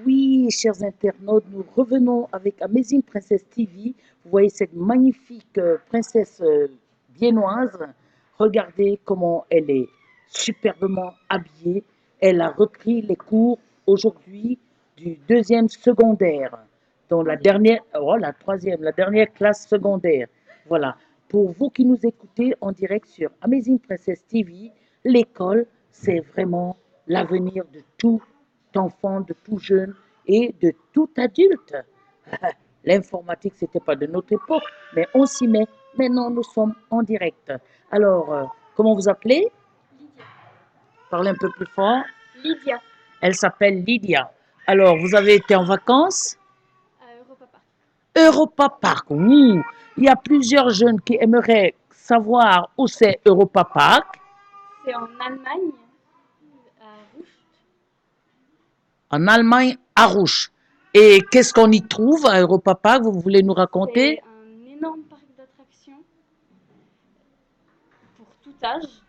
Oui, chers internautes, nous revenons avec Amazing Princess TV. Vous voyez cette magnifique princesse viennoise. Regardez comment elle est superbement habillée. Elle a repris les cours aujourd'hui du deuxième secondaire, dans la dernière, oh, la dernière classe secondaire. Voilà. Pour vous qui nous écoutez en direct sur Amazing Princess TV, l'école, c'est vraiment l'avenir de tout enfant, de tout jeune et de tout adulte. L'informatique, ce n'était pas de notre époque, mais on s'y met. Maintenant, nous sommes en direct. Alors, comment vous appelez? Lydia. Parlez un peu plus fort. Lydia. Elle s'appelle Lydia. Alors, vous avez été en vacances? À Europa Park. Europa Park, oui. Il y a plusieurs jeunes qui aimeraient savoir où c'est Europa Park. C'est en Allemagne, à Rouge. En Allemagne, à Rouge. Et qu'est-ce qu'on y trouve à Europa Park? Vous voulez nous C'est raconter? un énorme parc d'attractions pour tout âge.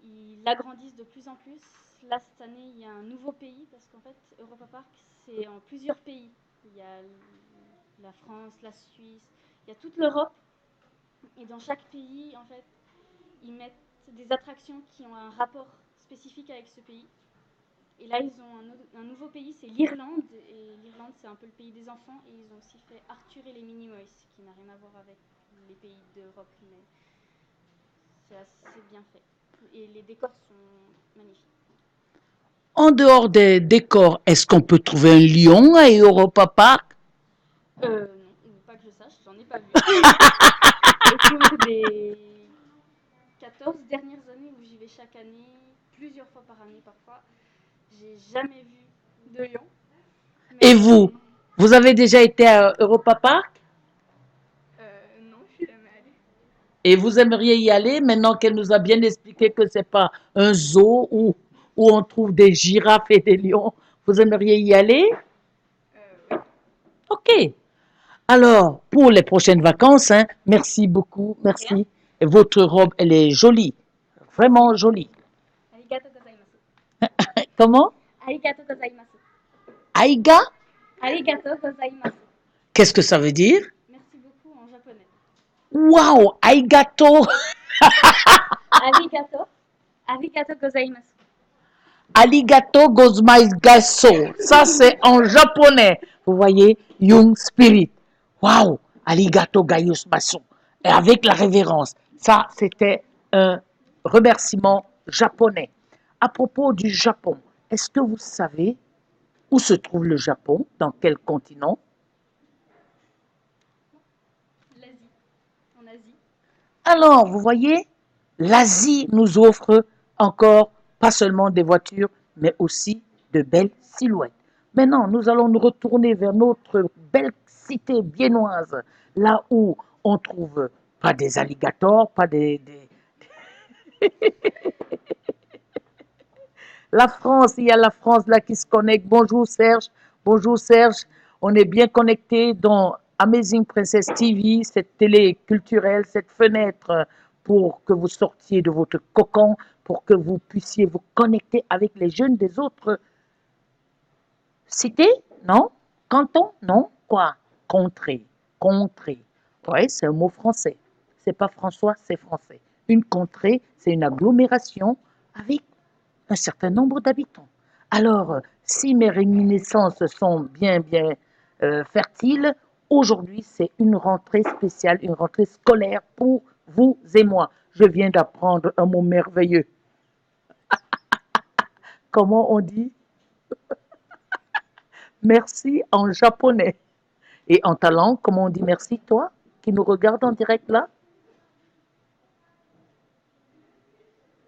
Ils l'agrandissent de plus en plus. Là, cette année, il y a un nouveau pays parce qu'en fait, Europa Park, c'est en plusieurs pays. Il y a la France, la Suisse, il y a toute l'Europe. Et dans chaque pays, en fait, ils mettent des attractions qui ont un rapport spécifique avec ce pays. Et là, ils ont un nouveau pays, c'est l'Irlande. Et l'Irlande, c'est un peu le pays des enfants. Et ils ont aussi fait Arthur et les Minimoys, qui n'a rien à voir avec les pays d'Europe, mais c'est assez bien fait. Et les décors sont magnifiques. En dehors des décors, est-ce qu'on peut trouver un lion à Europa Park? Non, pas que je sache, j'en ai pas vu. Au cours des 14 dernières années où j'y vais chaque année, plusieurs fois par année parfois, j'ai jamais vu de lion. Et Mais vous? Vous avez déjà été à Europa Park? non, je suis jamais allée. Et vous aimeriez y aller maintenant qu'elle nous a bien expliqué que c'est pas un zoo où on trouve des girafes et des lions. Vous aimeriez y aller? Oui. Ok. Alors, pour les prochaines vacances, hein, merci beaucoup, De rien. merci. Et votre robe, elle est jolie, vraiment Merci. jolie. Arigato gozaimasu. Comment? Arigato gozaimasu. Aiga? Arigato gozaimasu. Qu'est-ce que ça veut dire? Merci beaucoup en japonais. Waouh, aigato! Arigato. Arigato gozaimasu. Aligato gozaimasu. Ça, c'est en japonais. Vous voyez, Young Spirit. Waouh, aligato gozaimasu. Et avec la révérence. Ça, c'était un remerciement japonais. À propos du Japon, est-ce que vous savez où se trouve le Japon? Dans quel continent? L'Asie. En Asie. Alors, vous voyez, l'Asie nous offre encore pas seulement des voitures, mais aussi de belles silhouettes. Maintenant, nous allons nous retourner vers notre belle cité viennoise, là où on trouve pas des alligators, pas des... La France, il y a la France là qui se connecte. Bonjour Serge, bonjour Serge. On est bien connecté dans Amazing Princess TV, cette télé culturelle, cette fenêtre pour que vous sortiez de votre cocon, pour que vous puissiez vous connecter avec les jeunes des autres cités, non? Canton, non? Quoi? Contrée, contrée. Oui, c'est un mot français. C'est pas François, c'est français. Une contrée, c'est une agglomération avec un certain nombre d'habitants. Alors, si mes réminiscences sont bien fertiles, aujourd'hui, c'est une rentrée spéciale, une rentrée scolaire pour vous et moi. Je viens d'apprendre un mot merveilleux. Comment on dit merci en japonais? Et en ta langue, comment on dit merci, toi, qui nous regarde en direct là?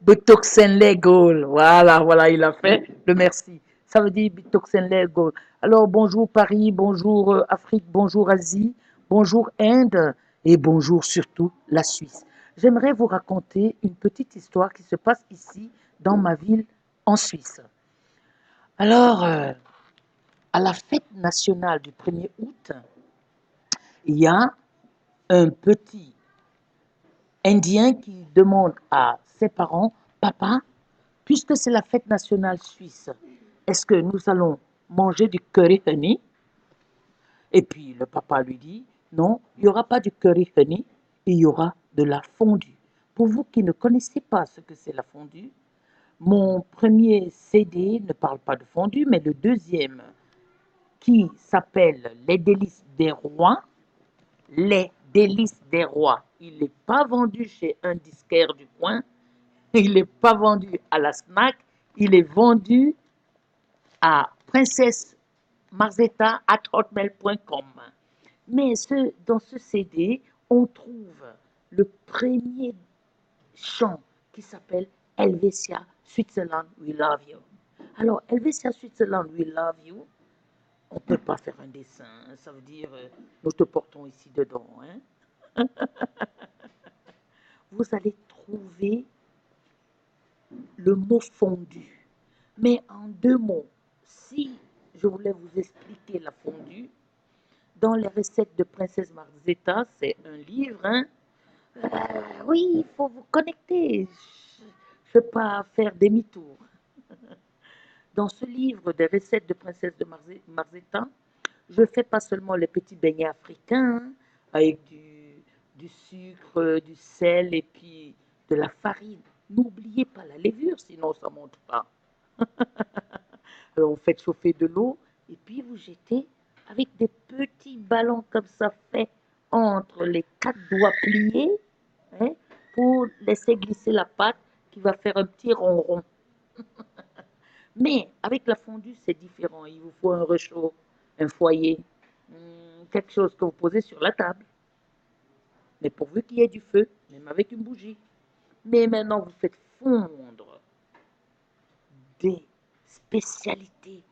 Bitoxenlegol. Voilà, il a fait le merci. Ça veut dire Bitoxenlegol. Alors, bonjour Paris, bonjour Afrique, bonjour Asie, bonjour Inde et bonjour surtout la Suisse. J'aimerais vous raconter une petite histoire qui se passe ici, dans ma ville, en Suisse. Alors, à la fête nationale du 1er août, il y a un petit Indien qui demande à ses parents, papa, puisque c'est la fête nationale suisse, est-ce que nous allons manger du curry honey. Et puis le papa lui dit, non, il n'y aura pas du curry honey, il y aura de la fondue. Pour vous qui ne connaissez pas ce que c'est la fondue, mon premier CD ne parle pas de fondue, mais le deuxième, qui s'appelle Les délices des rois, Les délices des rois, il n'est pas vendu chez un disquaire du coin, il n'est pas vendu à la snack, il est vendu à princessemarzetta@hotmail.com. Mais dans ce CD, on trouve le premier chant qui s'appelle Helvetia Switzerland, We Love You. Alors, Helvetia Switzerland, We Love You, on ne peut pas faire un dessin, ça veut dire nous te portons ici dedans. Hein? Vous allez trouver le mot fondu. Mais en deux mots, si je voulais vous expliquer la fondue, dans les recettes de Princesse Marzetta, c'est un livre, hein? Oui, il faut vous connecter. Je ne veux pas faire demi-tour. Dans ce livre des recettes de Princesse de Marzetta, je fais pas seulement les petits beignets africains, hein, avec du sucre, du sel et puis de la farine. N'oubliez pas la levure, sinon ça ne monte pas. Alors, vous faites chauffer de l'eau et puis vous jetez avec des petits ballons comme ça fait entre les quatre doigts pliés, hein, pour laisser glisser la pâte qui va faire un petit rond. Mais avec la fondue, c'est différent. Il vous faut un réchaud, un foyer, quelque chose que vous posez sur la table. Mais pourvu qu'il y ait du feu, même avec une bougie. Mais maintenant, vous faites fondre des spécialités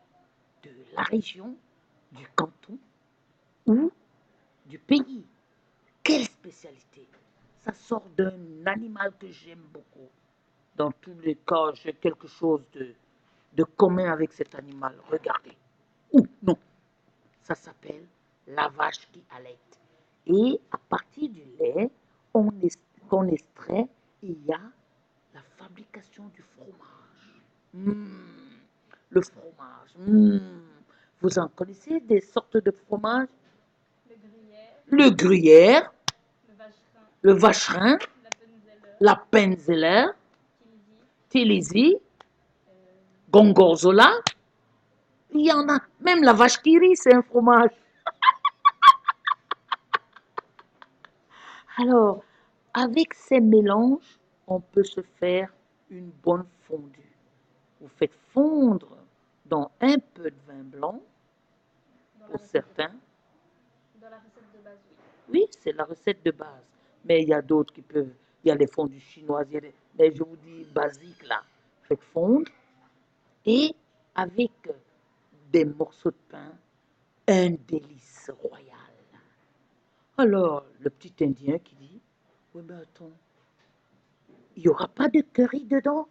de la région, du canton ou du pays. Quelle spécialité! Ça sort d'un animal que j'aime beaucoup. Dans tous les cas, j'ai quelque chose de commun avec cet animal. Regardez. Ou non, ça s'appelle la vache qui allait. Et à partir du lait qu'on extrait, il y a la fabrication du fromage. Le fromage. Vous en connaissez des sortes de fromage? Le gruyère, le vacherin, la penzeller, Tilisi, Gongorzola. Il y en a. Même la vache qui rit, c'est un fromage. Alors, avec ces mélanges, on peut se faire une bonne fondue. Vous faites fondre dans un peu de vin blanc, pour certains. Dans la recette de base, oui. Oui, c'est la recette de base. Mais il y a d'autres qui peuvent. Il y a les fondues chinoises, mais je vous dis basique là. Faites fondre et avec des morceaux de pain, un délice royal. Alors, le petit Indien qui dit, oui, mais attends, il n'y aura pas de curry dedans?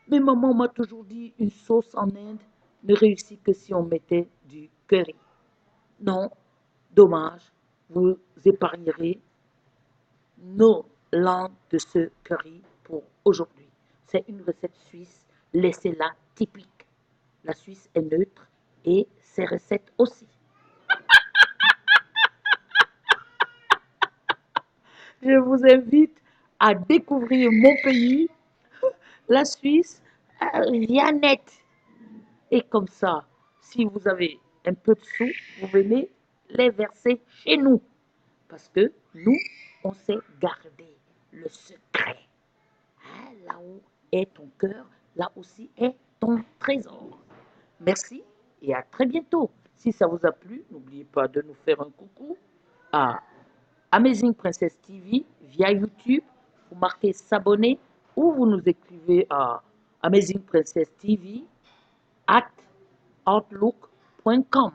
Mais maman m'a toujours dit, une sauce en Inde ne réussit que si on mettait du curry. Non, dommage, vous épargnerez nos langues de ce curry pour aujourd'hui. C'est une recette suisse, laissez-la typique. La Suisse est neutre et ses recettes aussi. Je vous invite à découvrir mon pays, la Suisse, via net. Et comme ça, si vous avez un peu de sous, vous venez les verser chez nous. Parce que nous, on sait garder le secret. Hein, là où est ton cœur, là aussi est ton trésor. Merci et à très bientôt. Si ça vous a plu, n'oubliez pas de nous faire un coucou à Amazing Princess TV via YouTube. Vous marquez s'abonner ou vous nous écrivez à Amazing Princess TV at outlook.com.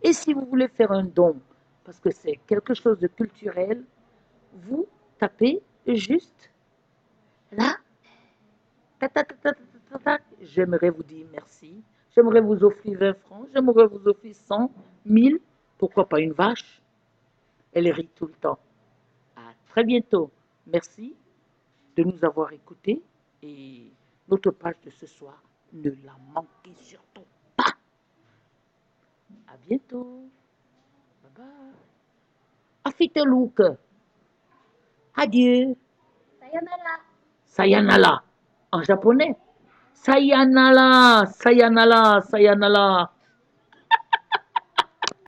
Et si vous voulez faire un don, parce que c'est quelque chose de culturel, vous tapez juste là. J'aimerais vous dire merci. J'aimerais vous offrir 20 francs. J'aimerais vous offrir 100, 1000. Pourquoi pas une vache? Elle rit tout le temps. À très bientôt. Merci de nous avoir écoutés. Et notre page de ce soir Ne la manquez surtout pas. À bientôt. Bye bye. Afiteluk. Adieu. Sayonara. Sayanala. En japonais. Sayanala. Sayanala. Sayanala.